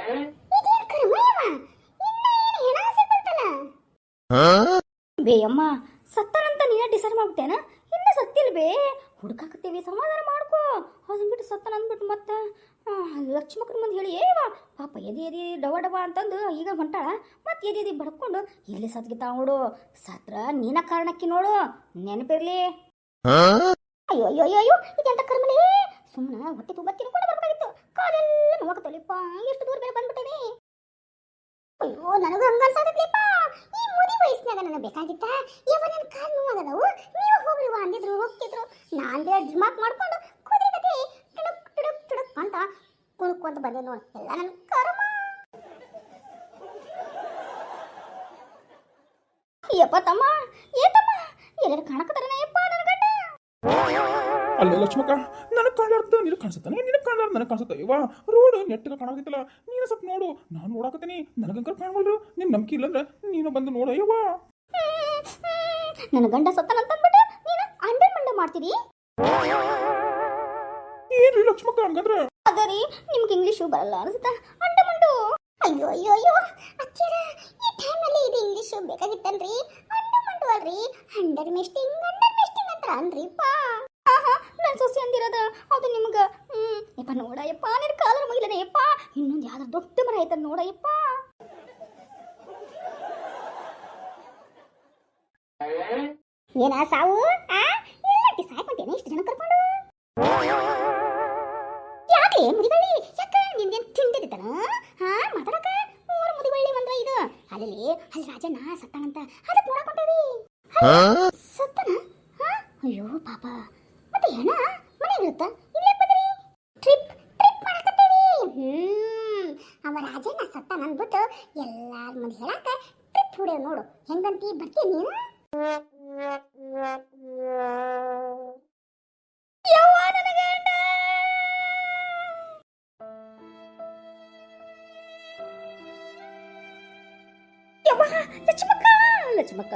ಇದೇನ್ ಕರ್ಮಯ್ಯವ ಇನ್ನ ಏನು ಹೆಣ ಸಿಗ್ತಲ್ಲ ಬೇ ಅಮ್ಮ ಸತ್ತನಂತ ನೀನ ಡಿಸೈಡ್ ಮಾಡ್ಬಿಟ್ಟೇನ ಇನ್ನ ಸತ್ತಿಲ್ ಬೇ ಹುಡುಕಾಕತ್ತೀವಿ ಸಮಾಧಾನ ಮಾಡ್ಕೋ ಅದನ್ನ ಬಿಟ್ಟು ಸತ್ತನ ಅಂದ್ಬಿಟ್ಟು ಮತ್ತೆ ಲಕ್ಷ್ಮಕ್ಕನ ಮುಂದೆ ಹೇಳಿ ಏವ ಪಾಪ ಎದಿ ಎದಿ ಡವ ಡವ ಅಂತಂದು ಈಗ ಹೊಂಟಾಳ ಮತ್ತೆ ಎದಿ ಎದಿ ಬಡ್ಕೊಂಡು ಇಲ್ಲಿ ಸತ್ಗಿತಾಳ ನೋಡು ಸತ್ರ ನೀನ ಕಾರಣಕ್ಕಿ ನೋಡು ನೆನಪಿರ್ಲಿ ಅಯ್ಯೋ ಅಯ್ಯೋ ಅಯ್ಯೋ ಇದೆಂತ ಕರ್ಮಲೇ ಸುಮ್ಮನೆ ಹೊಟ್ಟೆ ತುಂಬ ತಿನ್ಕೊಂಡು ಬರ್ಬೇಕಾಗಿತ್ತು ಕಾಲೆಲ್ಲ ನೋವಾಗತ್ತಲಿಪ್ಪ ಎಷ್ಟು ದೂರ ಬೇರೆ ಬಂದ್ಬಿಟ್ಟೇನಿ ಅಯ್ಯೋ ನನಗೂ ಹಂಗ ಅನ್ಸಾಕತ್ಲಿಪ್ಪ ಈ ಮುದಿ ವಯಸ್ಸಿನಾಗ ನನಗೆ ಬೇಕಾಗಿತ್ತ ಯಾವ ನನ್ನ ಕಾಲು ನೋವಾಗದವು ನೀವು ಹೋಗ್ರಿವ ಅಂದಿದ್ರು ಹೋಗ್ತಿದ್ರು ನಾನ್ ಬೇಡ ಜಿಮಾಕ್ ಮಾಡ್ಕೊಂಡು ಕುದುರೆ ಕತೆ ಟುಡುಕ್ ಟುಡುಕ್ ಟುಡುಕ್ ಅಂತ ಕುಣ್ಕೊಂತ ಬಂದೆ ನೋಡಿ ಎಲ್ಲ ನನ್ನ ಕರ್ಮ ಯಪ್ಪ ತಮ್ಮ ಏತಮ್ಮ ಎಲ್ಲರೂ ಕಾಣಕತ್ತಾರನ ಯಪ್ಪ ನನ್ನ ಗಂಡ ಅಲ್ಲ ಲಕ್ಷ್ಮಕ್ಕ ನನಗೆ ಕಾಣಲಾರ್ದ ನಿನಗೆ ಕಾಣಿಸುತ್ತಾನೆ ನಿನಗೆ ಕಾಣಲಾರ್ದ ನನಗೆ ಕಾಣಿಸುತ್ತೆ ಇವಾ ರೋಡ್ ನೆಟ್ಟಿಗೆ ಕಾಣಾಕತ್ತಲ್ಲ ನೀನು ಸ್ವಲ್ಪ ನೋಡು ನಾನು ನೋಡಾಕತ್ತೀನಿ ನನಗಂಕರ್ ಕಾಣವಲ್ರು ನಿನ್ ನಂಬಿಕೆ ಇಲ್ಲಂದ್ರೆ ನೀನು ಬಂದು ನೋಡು ಯವ್ವ ನನ್ನ ಗಂಡ ಸತ್ತನಂತಂದ್ಬಿಟ್ಟು ನೀನು ಅಂಡ ಮಂಡ ಮಾಡ್ತೀರಿ ಏನ್ರಿ ಲಕ್ಷ್ಮಕ್ಕ ಹಂಗಂದ್ರ ಅದರಿ ನಿಮ್ಗೆ ಇಂಗ್ಲಿಷು ಬರಲ್ಲ ಅನ್ಸುತ್ತಾ ಅಂಡ ಮಂಡು ಅಯ್ಯೋ ಅಯ್ಯೋ ಅಯ್ಯೋ ಅಚ್ಚರ ಈ ಟೈಮಲ್ಲಿ ಇದು ಇಂಗ್ಲಿಷು ಬೇಕಾಗಿತ್ತನ್ರಿ ಅಂಡ ಮಂಡು ಅಲ್ರಿ ಅಂಡರ್ ಮಿಸ್ಟಿಂಗ್ ಅಂತ ಅನ್ರಿಪ್ಪ ನನ್ನ ಸೊಸೆ ಅಂದಿರೋದ ಅದು ನಿಮ್ಗೆ ಯಪ್ಪ ನೋಡಯ್ಯಪ್ಪ ನಿನ್ನ ಕಾಲರ ಮುಗಿಲನೆ ಯಪ್ಪ ಇನ್ನೊಂದು ಯಾವ್ದಾರು ದೊಡ್ಡ ಮರ ಆಯ್ತ ನೋಡಯ್ಯಪ್ಪ ಏನ ಸಾವು ಎಲ್ಲಾಟಿ ಸಾಯ್ಕೊಂತೇನೆ ಇಷ್ಟು ಜನ ಕರ್ಕೊಂಡು ಯಾಕೆ ಮುದಿಬಳ್ಳಿ ಯಾಕ ನಿಂದೇನು ತಿಂಡಿದಿತ್ತನ ಮಾತಾಡಕ ಮೂರು ಮುದಿಬಳ್ಳಿ ಬಂದ್ರ ಇದು ಅಲ್ಲಿ ರಾಜಣ್ಣ ಸತ್ತಾನಂತ ಅದಕ್ಕೆ ನೋಡಕೊಂತೇವಿ ಸತ್ತನ ಅಯ್ಯೋ ಪಾಪ ಮತ್ತೆ ಹೆಣ ಮನೆಗಿರುತ್ತ ಇಲ್ಲೇ ಬಂದ್ರಿ ಟ್ರಿಪ್ ಮಾಡಕತ್ತೀವಿ ಅವ ರಾಜಣ್ಣ ಸತ್ತ ಅಂದ್ಬಿಟ್ಟು ಎಲ್ಲಾರ ಮುಂದೆ ಹೇಳಾಕ ಟ್ರಿಪ್ ಹೊಡೆಯೋ ನೋಡು ಹೆಂಗಂತಿ ಬರ್ತೀನಿ ನೀನು ಲಕ್ಷ್ಮಕ್ಕ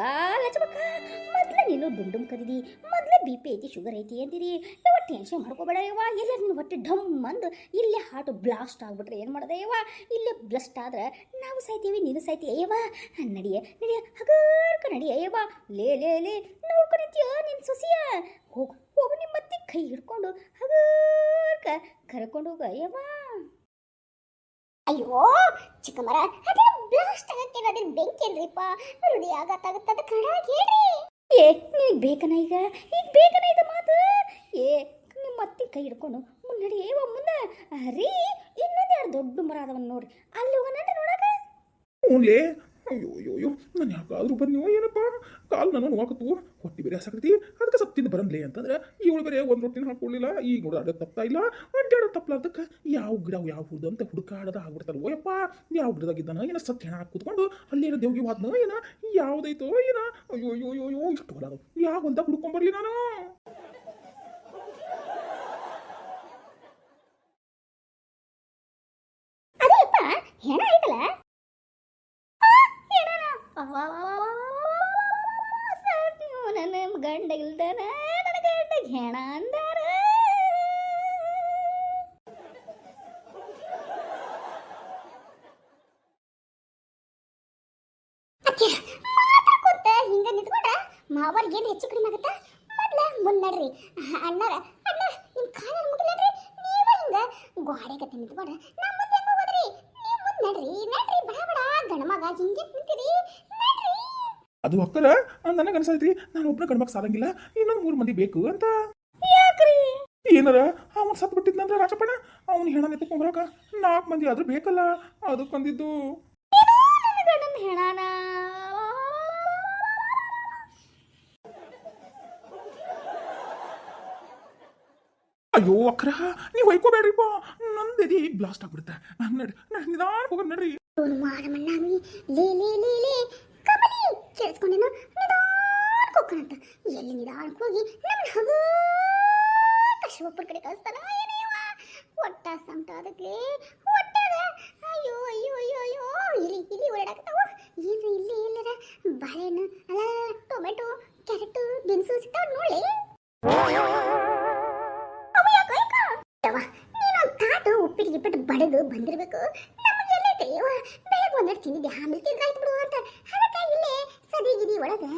ಮೊದ್ಲ ನೀನು ಡುಮ್ ಕರೀದಿ ಮೊದ್ಲೇ ಬಿ ಪಿ ಐತಿ ಶುಗರ್ ಐತಿ ಅಂತೀರಿ ಯಾವ ಟೆನ್ಷನ್ ಮಾಡ್ಕೋಬೇಡ ಯವ್ವ ಎಲ್ಲ ನಿನ್ನ ಹೊಟ್ಟೆ ಢಮ್ ಅಂದು ಇಲ್ಲೇ ಹಾರ್ಟ್ ಬ್ಲಾಸ್ಟ್ ಆಗ್ಬಿಟ್ರೆ ಏನು ಮಾಡೋದ ಯವ್ವ ಇಲ್ಲೇ ಬ್ಲಸ್ಟ್ ಆದ್ರೆ ನಾವು ಸಾಯ್ತೀವಿ ನೀನು ಸಾಯ್ತಿ ಅಯ್ಯವ್ವ ನಡಿಯ ಹಗರ್ಕ ನಡಿಯ ಅಯ್ಯವ್ವ ಲೇ ನೋಡ್ಕೊಂಡಿದ್ಯೋ ನಿನ್ನ ಸೊಸಿಯ ಹೋಗು ನಿಮ್ಮ ಮತ್ತೆ ಕೈ ಹಿಡ್ಕೊಂಡು ಹಗರ್ಕ ಕರ್ಕೊಂಡು ಹೋಗ ಅಯ್ಯವ್ವ ಅಯ್ಯೋ ಚಿಕ್ಕ ಮರ ಅದೇ ಬ್ಲಾಸ್ಟ್ ಆಗಕ್ಕೆ ಅದೇನು ಬೆಂಕಿ ಅಲ್ರಿಪ್ಪ ರುಡಿ ಆಗತ್ತಾಗತ್ತದ ಕಣ ಹೇಳ್ರಿ ನಿನಗೆ ಬೇಕನ ಈಗ ಬೇಕನ ಇದು ಮಾತು ನಿಮ್ಮ ಅತ್ತಿ ಕೈ ಹಿಡ್ಕೊಂಡು ಮುನ್ನಡಿ ಮುಂದೆ ರೀ ಇನ್ನೊಂದು ಎರಡು ದೊಡ್ಡ ಮರ ಅದವನ್ನ ನೋಡ್ರಿ ಅಲ್ಲಿ ಹೋಗೋಣ ನೋಡಕ ಹ್ಞೂಲೇ ಅಯ್ಯೋ ಅಯ್ಯೋ ಅಯ್ಯೋ ನಾನು ಯಾಕಾದ್ರೂ ಬನ್ನಿ ಏನಪ್ಪ ಕಾಲು ನಾನು ನೋವಾಕತ್ತು ಹೊಟ್ಟೆ ಬೇರೆ ಹಸಾಕತ್ತಿ ಅದಕ್ಕೆ ಸ್ವಲ್ಪ ತಿಂದು ಬರನ್ಲೇ ಅಂತಂದ್ರೆ ಇವಳು ಬೇರೆ ಒಂದು ರೊಟ್ಟಿನ ಹಾಕೊಳ್ಳಿಲ್ಲ ಈಗ ನೋಡ ಅಡ್ಡ ತಪ್ತಾ ಇಲ್ಲ ಅಡ್ಡಾಡೋ ತಪ್ಪಲಾರ್ದಕ್ಕೆ ಯಾವ ಗಿಡ ಯಾವ ಹುಡ್ದು ಅಂತ ಹುಡುಕಾಡದ ಆಗ್ಬಿಡ್ತಾರೆ ಓಯಪ್ಪ ಯಾವ ಗಿಡದಾಗಿದ್ದಾನ ಏನ ಸತ್ತು ಹೆಣ ಕೂತ್ಕೊಂಡು ಅಲ್ಲೇನೋ ದೇವ್ಗೆ ವಾದ್ನ ಏನ ಯಾವುದೈತೋ ಏನ ಅಯ್ಯೋ ಅಯ್ಯೋ ಅಯ್ಯೋ ಅಯ್ಯೋ ಇಷ್ಟು ಹೊಲ ಯಾವ ಹೊಲ್ದಾಗ ಹುಡ್ಕೊಂಬರ್ಲಿ ನಾನು ಅದೇಪ್ಪ ಹೆಣ ಐತಲ್ಲ ನನ್ನ ಗಂಡ ಇಲ್ದಾನ ನನ್ನ ಗಂಡ ಹೆಣ ಅಂದಾರ ಮಾತಾಡ್ಕೊತ ಹಿಂಗ ನಿಂತ್ಕೊಂಡ ಮಾವರ್ಗೆ ಏನು ಹೆಚ್ಚು ಕಡಿಮೆ ಆಗತ್ತ ಮೊದ್ಲ ಮುನ್ನಡ್ರಿ ಅಣ್ಣರ ನಿಮ್ ಕಾಲ ಮುಗಿಲ್ರಿ ನೀವ ಹಿಂಗ ಗೋಡೆ ಕತೆ ನಿಂತ್ಕೊಂಡ ನಾ ಮುಂದೆ ಹೋಗೋದ್ರಿ ನೀವು ಮುಂದೆ ನಡ್ರಿ ಬಡ ಗಣಮಗ ಹಿಂಗೆ ನಿಂತಿರಿ ನಡ್ರಿ ಅದು ಅಕ್ಕರ ನನಗೆ ಅನ್ಸೈತ್ರಿ ನಾನು ಒಬ್ಬನ ಗಂಡ್ಮಕ್ ಸಾಲಂಗಿಲ್ಲ ಇನ್ನೊಂದು 3 ಮಂದಿ ಬೇಕು ಅಂತ ಯಾಕ್ರಿ ಏನಾರ ಅವನು ಸತ್ ಬಿಟ್ಟಿದ್ನಂದ್ರೆ ರಾಜಪ್ಪಣ್ಣ ಅವನು ಹೆಣ ಎತ್ಕೊಂಡ್ಬರಕ 4 ಮಂದಿ ಆದ್ರೂ ಬೇಕಲ್ಲ ಅದಕ್ಕಂದಿದ್ದು ನನ್ನ ಗಂಡನ ಹೆಣನ ಅಯ್ಯೋ ಅಕ್ರ ನೀವು ಹೊಯ್ಕೋಬೇಡ್ರಿಪ್ಪ ನಂದೇದಿ ಬ್ಲಾಸ್ಟ್ ಆಗ್ಬಿಡುತ್ತೆ ನಡ್ರಿ ನಿಧಾನ ಹೋಗೋದು ನಡ್ರಿ ಮಾರಮಣ್ಣಾಮಿ ಲೇ ಕಮಲಿ ಕೇಳಿಸ್ಕೊಂಡೇನು ನಿಧಾನಕ್ಕೆ ಹೋಗ್ಕಣಂತ ಎಲ್ಲಿ ನಿಧಾನಕ್ಕೆ ಹೋಗಿ ನಮ್ಮನ್ನ ಹಗ ಶಿವಪ್ಪನ ಕಡೆ ಕಳಿಸ್ತಾನ ಏನೇವ ಒಟ್ಟ ಸಂಟ ಅದಕ್ಕೆ ಒಟ್ಟಾಗ ಅಯ್ಯೋ ಅಯ್ಯೋ ಅಯ್ಯೋ ಅಯ್ಯೋ ಇಲ್ಲಿ ಓಡಾಡಕತ್ತಾವ ಏನು ಇಲ್ಲಿ ಎಲ್ಲರ ಬಾಳೆಹಣ್ಣು ಅಲ್ಲ ಟೊಮೆಟೊ ಕ್ಯಾರೆಟ್ ಬೀನ್ಸು ಸಿಗ್ತಾವ ನೋಡ್ಲಿ ನೀನೊಂದು ತಾಟು ಉಪ್ಪಿಟ್ಟು ಬಡಿದು ಬಂದಿರ್ಬೇಕು ನಮಗೆಲ್ಲ ದೇವ ಬೆಳಗ್ಗೆ ಒಂದೆರಡು ತಿಂದಿದ್ದೆ ಆಮೇಲೆ ತಿಂದಾಯ್ತು ಬಿಡು ಅಂತ ಅದಕ್ಕೆ ಇಲ್ಲೇ ಸದಿಗಿದಿ ಒಳಗೆ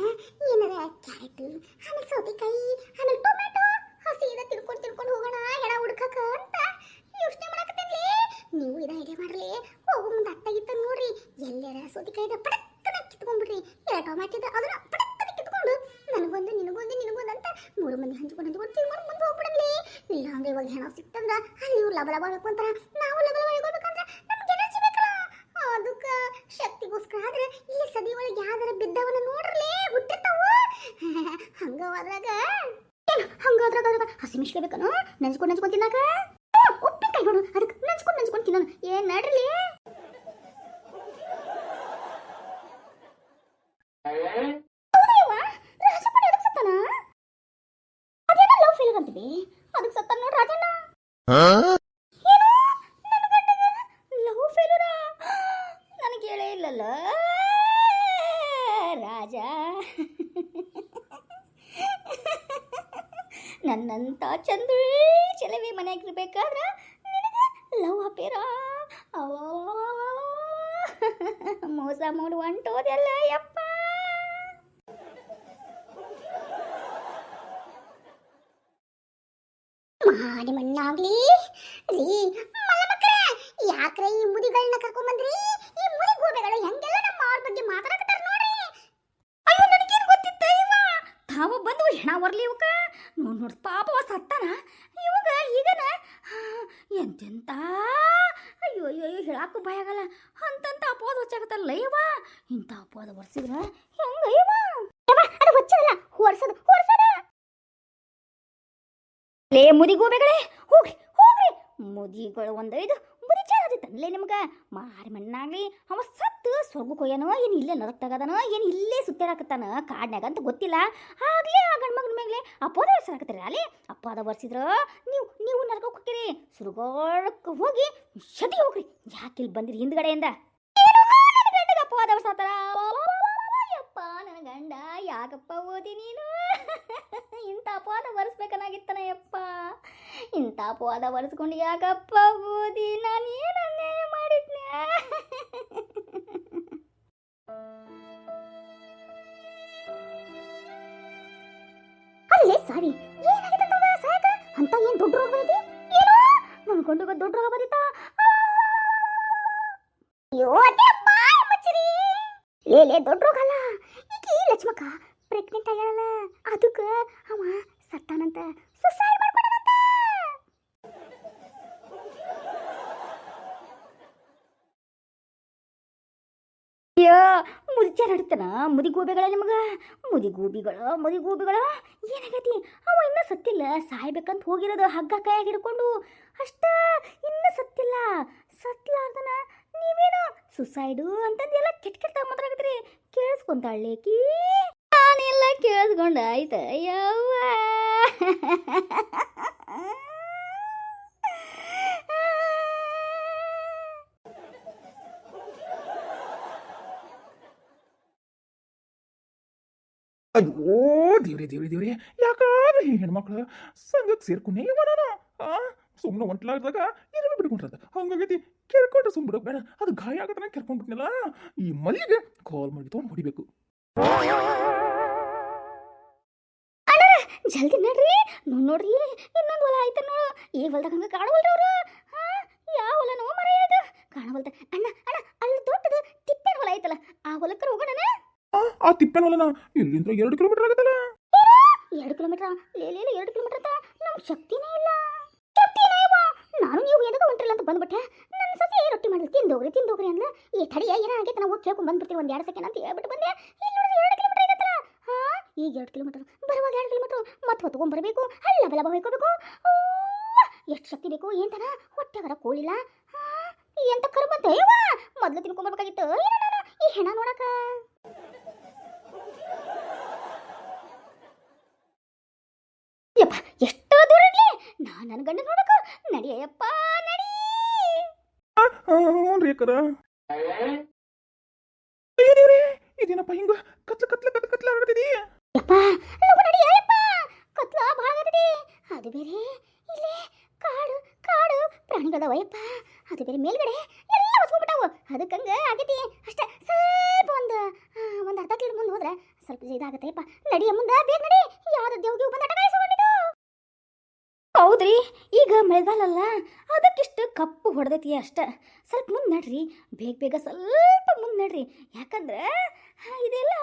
ಏನಾರ ಕ್ಯಾರೆಟ್ ಆಮೇಲೆ ಸೌತೆಕಾಯಿ ಆಮೇಲೆ ಟೊಮೆಟೊ ಹಸಿದ ತಿನ್ಕೊಂಡು ಹೋಗೋಣ ಹೆಣ ಹುಡ್ಕಕ್ಕ ಅಂತ ಯೋಚನೆ ಮಾಡಕತ್ತೇನ್ಲಿ. ನೀವು ಇದ ಐಡಿಯಾ ಮಾಡ್ಲಿ, ಹೋಗೋ ಮುಂದೆ ಅತ್ತಾಗಿತ್ತ ನೋಡ್ರಿ, ಎಲ್ಲರ ಸೌತೆಕಾಯಿದ ಪಡಕ್ಕನ ಕಿತ್ಕೊಂಡ್ಬಿಡ್ರಿ, ಎಲ್ಲ ಟೊಮೆಟೊದ ಅದನ್ನ ಪಡಕ್ಕನ ಕಿತ್ಕೊಂಡು ನನಗೊಂದು ನಿನಗೊಂದು ಅಂತ 3 ಮಂದಿ ಹಂಚ್ಕೊಂಡು ತಿನ್ಕೊಂಡು ಮುಂದೆ ಹೋಗ್ಬಿಡಲಿ. ಇಲ್ಲ ಹಂಗೆ ಇವಾಗ ಹೆಣ ಸಿಕ್ತಂದ್ರ ಅಲ್ಲಿ ಇವ್ರು ಲಬ ಹೇಳ್ಕೊಂತಾರ, ನಾವು ಲಬ ಹೇಳ್ಕೊಬೇಕಂದ್ರ ನಮ್ಗೆ ಎನರ್ಜಿ ಬೇಕಲ್ಲ, ಅದಕ್ಕೆ ಶಕ್ತಿಗೋಸ್ಕರ ಆದ್ರೆ ಇಲ್ಲಿ ಸದಿ ಒಳಗೆ ಯಾವ್ದಾರ ಬಿದ್ದವನ್ನ ನೋಡ್ರಲೇ ಹುಟ್ಟಿರ್ತಾವ. ಹಂಗವಾದ್ರಾಗ ಹಸಿಮಿಷ್ಕೆ ಬೇಕನು ನೆನ್ಸ್ಕೊಂಡು ತಿನ್ನಾಕ ಉಪ್ಪಿನಕಾಯಿ ನೋಡು, ಅದಕ್ಕೆ ನೆನ್ಸ್ಕೊಂಡು ತಿನ್ನೋನು ಏನ್ ನಡ್ರಲಿ. ಅದೇನ ಲವ್ ಫೇಲ್ ಅಂತೀವಿ, ಅದಕ್ಕೆ ಸತ್ತ ನೋಡ್ ರಾಜಣ್ಣ. ಏನು ನನ್ನ ಗಂಡಗ ಲವ್ ಫೇಲೂರ? ನನಗೆ ಹೇಳೇ ಇಲ್ಲಲ್ಲ ರಾಜ. ನನ್ನಂತ ಚಂದ್ರ ಚೆಲವಿ ಮನೆಯಾಗಿರ್ಬೇಕಾದ್ರ ನಿನಗ ಲವ್ ಅಪೇರ ಮೋಸ ಮಾಡು ಅಂಟೋದೆಲ್ಲ ಯಪ್ಪ. ಮಾಡಿ ಮಣ್ಣಾಗ್ಲಿ ರೀ ಮಕ್ಕಳ, ಯಾಕ್ರೆ ಈ ಮುದಿಗಳನ್ನ ಕರ್ಕೊಂಡ್ಬಂದ್ರಿ? ಈ ಮುದಿ ಗೋಬೆಗಳು ಹೆಂಗೆಲ್ಲ ನಮ್ಮ ಅವ್ರ ಬಗ್ಗೆ ಮಾತಾಡಕತ್ತಾರ ನೋಡ್ರಿ. ಅಯ್ಯೋ ನನಗೇನು ಗೊತ್ತಿತ್ತ ಇವ ತಾವ ಬಂದು ಹೆಣ ವರ್ಲಿ ಇವಕ್ಕ ನೋಡ್ ಪಾಪವ ಸತ್ತಾನ ಇವಾಗ ಈಗನ ಎಂತೆಂತ ಅಯ್ಯೋ ಅಯ್ಯೋ ಹೇಳಾಕು ಭಯ ಆಗಲ್ಲ ಅಂತಂತ ಅಪವಾದ ಹೊಚ್ಚಾಕತ್ತಾರಲ್ಲ ಇವ. ಇಂಥ ಅಪವಾದ ಹೊರ್ಸಿದ್ರ ಹೆಂಗ ಇವ? ಅದು ಹೊಚ್ಚದಲ್ಲ, ಹೊರ್ಸದ ಲೇ ಮುದಿಗೋಬೆಗಳೇ, ಹೋಗ್ರಿ ಮುದಿಗಳು ಒಂದೈದು ಮುದಿ ಚಾರದಿತ್ತನ್ಲೇ ನಿಮ್ಗೆ. ಮಾರಿ ಮಣ್ಣಾಗ್ಲಿ ಅವ ಸತ್ತು ಸ್ವರ್ಗಕ್ಕೆ ಹೋಗ್ಯಾನೋ ಏನು ಇಲ್ಲೇ ನರಕ್ತಾಗದನೋ ಏನು ಇಲ್ಲೇ ಸುತ್ತಾಡಕತ್ತಾನ ಕಾಡ್ನ್ಯಾಗ ಅಂತ ಗೊತ್ತಿಲ್ಲ. ಆಗ್ಲೇ ಆ ಗಂಡ್ಮಗನ ಮೇಲೆ ಅಪವಾದ ವರ್ಷಾಕತ್ತೀರಿ ಅಲ್ಲಿ. ಅಪವಾದ ವರ್ಷಿದ್ರ ನೀವು ನರಕಕ್ಕೆ ಹೋಗ್ತೀರಿ, ಸುರುಗೋಳಕ್ಕೆ ಹೋಗಿ ಶತಿ ಹೋಗ್ರಿ. ಯಾಕಿಲ್ಲಿ ಬಂದಿರಿ ಹಿಂದ್ಗಡೆಯಿಂದ? ನನ್ನ ಗಂಡಗೆ ಅಪವಾದ ವರ್ಷಾತಾರ. ಯಪ್ಪ ನನ್ನ ಗಂಡ ಯಾಕಪ್ಪ ಓದಿ ನೀನು ಇಂಥ ಅಪವಾದ ಒರೆಸ್ಬೇಕನ್ನಾಗಿತ್ತಾನ ಯಪ್ಪ. ಇಂಥ ಅಪವಾದ ಒರೆಸ್ಕೊಂಡು ಯಾಕಪ್ಪ ಓದಿ? ನಾನು ಏನು ಅನ್ಯಾಯ ಮಾಡಿದ್ನ? ಅಲ್ಲೇ ಸಾರಿ ಏನಾಗಿದೆ ಸಾಯಕ ಅಂತ ಏನು ದೊಡ್ಡ ರೋಗ ಬಂದಿ? ಏನೋ ನನ್ನ ಗಂಡಗ ದೊಡ್ಡ ರೋಗ ಬಂದಿತ್ತ? ಅಯ್ಯೋ ಅದೇಪ್ಪ ಮಚ್ಚರಿ ಲೇ ದೊಡ್ಡ ರೋಗ ಅಲ್ಲ, ಈಕಿ ಲಕ್ಷ್ಮಕ್ಕ ಪ್ರೆಗ್ನೆಂಟ್ ಆಗ್ಯಾಳಲ್ಲ, ಅದಕ್ಕೆ ಅವ ಸತ್ತಾನಂತ, ಸುಸೈಡ್ ಮಾಡ್ಕೊಂಡಂತ. ಅಯ್ಯೋ ಮುದಿಚಾರ ಹಿಡ್ತಾನ ಮುದಿಗೋಬಿಗಳ ನಿಮಗ. ಮುದಿಗೋಬಿಗಳ ಏನಾಗೈತಿ? ಅವ ಇನ್ನೂ ಸತ್ತಿಲ್ಲ, ಸಾಯ್ಬೇಕಂತ ಹೋಗಿರೋದು ಹಗ್ಗ ಕೈಯಾಗಿ ಹಿಡ್ಕೊಂಡು ಅಷ್ಟ, ಇನ್ನೂ ಸತ್ತಿಲ್ಲ. ಸತ್ಲಾರ್ದನ ನೀವೇನು ಸುಸೈಡು ಅಂತಂದೆಲ್ಲ ಕೆಟ್ಟ ಮಾತಾಡಕತ್ರಿ. ಕೇಳಿಸ್ಕೊಂತಾಳೇಕಿ? ನಾನೆಲ್ಲ ಕೇಳಿಸ್ಕೊಂಡ ಆಯ್ತ ಯವ್ವ. ಅಯ್ಯೋ ದೇವ್ರೆ ಯಾಕಾದ್ರೆ ಈ ಹೆಣ್ಮಕ್ಳು ಸಂಘಕ್ಕೆ ಸೇರ್ಕೊಂಡೇ ಇವನ ಸುಮ್ಮನೆ ಒಂಟ್ಲಾಗ್ದಾಗ ಇರವಿ ಬಿಡ್ಕೊಂಡ್ರದ ಹಂಗಾಗೈತಿ. ಕೆರ್ಕೊಂಡ್ರೆ ಸುಮ್ ಬಿಡೋಕ್ ಬೇಡ, ಅದು ಗಾಯ ಆಗತ್ತನ ಕೆರ್ಕೊಂಡ್ಬಿಟ್ನಲ್ಲ. ಈ ಮಲ್ಲಿಗೆ ಕಾಲ್ ಮಾಡಿ ತೊಗೊಂಡು ಹೊಡಿಬೇಕು. ಜಲ್ದಿ ನಡ್ರಿ, ನೋಡ್ರಿ ಇನ್ನೊಂದು ಹೊಲ ಆಯ್ತ ನೋಡು. ಈ ಹೊಲದಾಗ ಹಂಗ ಕಾಣವಲ್ರಿ ಅವರು. ಯಾವ ಹೊಲನೋ ಮರ ಇದು ಕಾಣವಲ್ತ. ಅಣ್ಣ ಅಲ್ಲಿ ದೊಡ್ಡದು ತಿಪ್ಪೆನ ಹೊಲ ಐತಲ್ಲ, ಆ ಹೊಲಕ್ಕೆ ಹೋಗೋಣ. ಆ ತಿಪ್ಪೆನ ಹೊಲನ ಇಲ್ಲಿಂದ 2 ಕಿಲೋಮೀಟರ್ ಆಗತ್ತಲ್ಲ. 2 ಕಿಲೋಮೀಟರ್? ಲೇಲೆ 2 ಕಿಲೋಮೀಟರ್ ಅಂತ ನಮ್ಗೆ ಶಕ್ತಿನೇ ಇಲ್ಲ. ನಾನು ನೀವು ಎದಕ್ಕೆ ಹೊಂಟ್ರಲ್ಲ ಅಂತ ಬಂದ್ಬಿಟ್ಟೆ. ನನ್ನ ಸಸಿ ರೊಟ್ಟಿ ಮಾಡಿ ತಿಂದೋಗ್ರಿ ಅಂದ್ಲ. ಈ ತಡಿಯ ಏನಾಗೈತೆ ನಾವು ಕೇಳ್ಕೊಂಡು ಬಂದ್ಬಿಡ್ತೀವಿ 1-2 ಸೆಕೆಂಡ್ ಅಂತ ಹೇಳ್ಬಿಟ್ಟು ಬಂದೆ. ಇಲ್ಲಿ ನೋಡಿದ್ರೆ 2 ಕಿಲೋಮೀಟರ್ ಆಗತ್ತಲ್ಲ. ಈಗ 2 ಕಿಲೋಮೀಟರ್ ಬರುವಾಗ 2 ಕಿಲೋಮೀಟರ್ ಮತ್ತೆ ಹೊತ್ಕೊಂಡ್ಬರ್ಬೇಕು, ಅಲ್ಲಿ ಲಬ ಹೊಯ್ಕೋಬೇಕು. ಎಷ್ಟು ಶಕ್ತಿ ಬೇಕು ಏನ್ತನ? ಹೊಟ್ಟೆಗರ ಕೋಳಿಲ್ಲ ಎಂತ ಕರ್ಮಂತ ಏವ ಮೊದಲು ತಿನ್ಕೊಂಡ್ಬರ್ಬೇಕಾಗಿತ್ತು ಏನೋ ನಾನು ಈ ಹೆಣ ನೋಡಕ. ಯಪ್ಪ ಎಷ್ಟೋ ದೂರ ಇರ್ಲಿ, ನನ್ನ ಗಂಡ ನೋಡಕ ನಡಿಯಪ್ಪ ನಡಿ. ಹ್ಞೂ ಕರ ಇದೇನಪ್ಪ ಹಿಂಗ ಕತ್ಲ ಆಗತ್ತಿದಿ? ಯಪ್ಪ ಲಗು ನಡಿಯಪ್ಪ, ಕತ್ಲ ಭಾಳ ಆಗತ್ತಿದಿ. ಅದು ಬೇರೆ ಇಲ್ಲೇ ಕಾಡು ಪ್ರಾಣಿಗಳದವಯ್ಯಪ್ಪ. ಅದು ಬೇರೆ ಮೇಲ್ಗಡೆ ಎಲ್ಲ ಹೊಚ್ಕೊಂಡ್ಬಿಟ್ಟಾವು. ಅದಕ್ಕಂಗ ಆಗೈತಿ ಅಷ್ಟ ಸ್ವಲ್ಪ ಒಂದು ಅರ್ಧ ಕಿಲೋ ಮುಂದೆ ಹೋದ್ರೆ ಸ್ವಲ್ಪ ಇದಾಗತ್ತೆಪ್ಪ. ನಡಿಯ ಮುಂದೆ ಬೇಗ ನಡಿ, ಯಾವ್ದು ದೇವ್ಗೆ ಬಂದ ಅಟಕಾಯಿಸ್ಕೊಂಡಿದ್ದು. ಹೌದ್ರಿ, ಈಗ ಮಳೆಗಾಲ ಅಲ್ಲ, ಅದಕ್ಕಿಷ್ಟು ಕಪ್ಪು ಹೊಡೆದೈತಿ ಅಷ್ಟ. ಸ್ವಲ್ಪ ಮುಂದೆ ನಡ್ರಿ, ಬೇಗ ಬೇಗ ಸ್ವಲ್ಪ ಮುಂದೆ ನಡ್ರಿ. ಯಾಕಂದ್ರೆ ಇದೆಲ್ಲ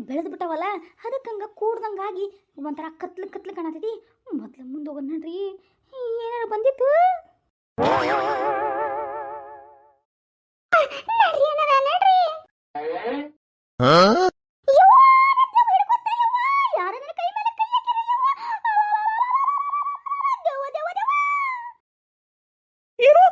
ಬೆಳೆದು ಬಿಟ್ಟವಲ್ಲ, ಅದಕ್ಕಂಗ ಕೂಡ್ದಂಗಾಗಿ ಒಂಥರ ಕತ್ಲು ಕತ್ಲು ಕಾಣತೈತಿ. ಮೊದ್ಲು ಮುಂದೆ ಹೋಗೋದು ನಡ್ರಿ. ಏನಾರ ಬಂದಿತ್ತು ನಡ್ರಿ ಏನಾರ ನಡ್ರಿ. ಯವ್ವ, ನನ್ ಹಿಡ್ಕೊತ ಯವ್ವ. ಯಾರ ನನ್ನ ಕೈ ಮೇಲೆ ಕೈ ಹಾಕಿರ ಯವ್ವ. ದೆವ್ವ, ದೆವ್ವ, ದೆವ್ವ. ಏನು